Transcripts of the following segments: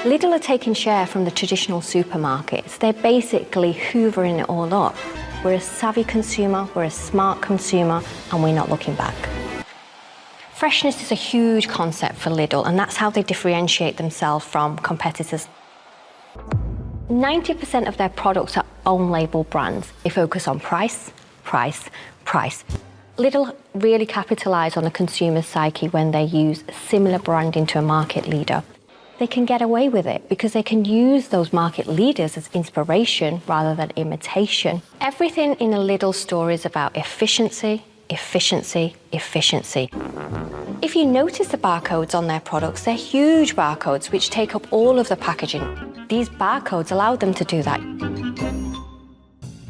Lidl are taking share from the traditional supermarkets. They're basically hoovering it all up. We're a savvy consumer, we're a smart consumer, and we're not looking back. Freshness is a huge concept for Lidl, and that's how they differentiate themselves from competitors. 90% of their products are own-label brands. They focus on price, price, price. Lidl really capitalise on the consumer psyche when they use similar branding to a market leader. They can get away with it because they can use those market leaders as inspiration rather than imitation. Everything in a Lidl store is about efficiency, efficiency, efficiency. If you notice the barcodes on their products, they're huge barcodes which take up all of the packaging. These barcodes allow them to do that.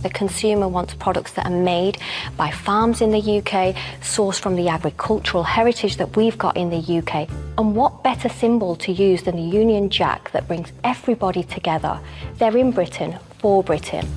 The consumer wants products that are made by farms in the UK, sourced from the agricultural heritage that we've got in the UK. And what better symbol to use than the Union Jack that brings everybody together? They're in Britain, for Britain.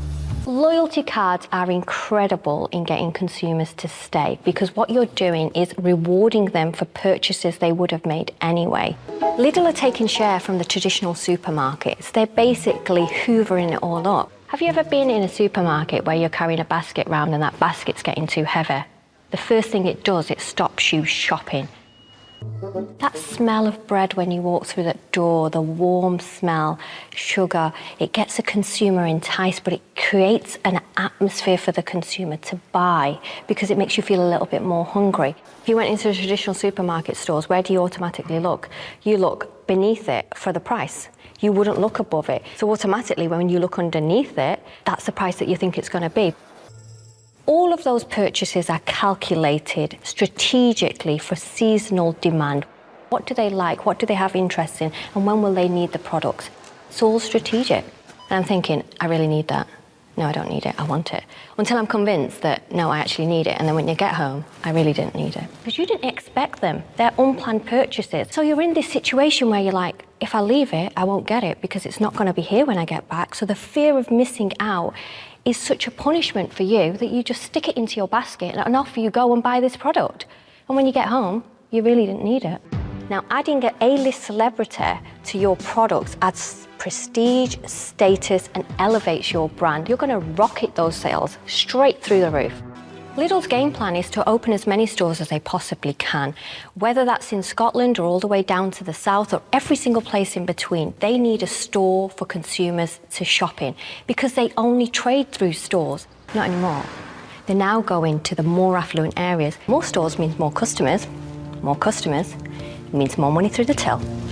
Loyalty cards are incredible in getting consumers to stay because what you're doing is rewarding them for purchases they would have made anyway. Lidl are taking share from the traditional supermarkets. They're basically hoovering it all up. Have you ever been in a supermarket where you're carrying a basket round and that basket's getting too heavy? The first thing it does, it stops you shopping. That smell of bread when you walk through that door, the warm smell, sugar, it gets the consumer enticed, but it creates an atmosphere for the consumer to buy because it makes you feel a little bit more hungry. If you went into the traditional supermarket stores, where do you automatically look? You look beneath it for the price. You wouldn't look above it. So automatically, when you look underneath it, that's the price that you think it's going to be. All of those purchases are calculated strategically for seasonal demand. What do they like? What do they have interest in? And when will they need the products? It's all strategic. And I'm thinking, I really need that. No, I don't need it. I want it. Until I'm convinced that, no, I actually need it. And then when you get home, I really didn't need it. Because you didn't expect them. They're unplanned purchases. So you're in this situation where you're like, if I leave it, I won't get it because it's not going to be here when I get back. So the fear of missing out is such a punishment for you that you just stick it into your basket and off you go and buy this product. And when you get home, you really didn't need it. Now, adding an A-list celebrity to your products adds prestige, status, and elevates your brand. You're going to rocket those sales straight through the roof. Lidl's game plan is to open as many stores as they possibly can, whether that's in Scotland or all the way down to the south or every single place in between. They need a store for consumers to shop in because they only trade through stores. Not anymore. They're now going to the more affluent areas. More stores means more customers. More customers means more money through the till.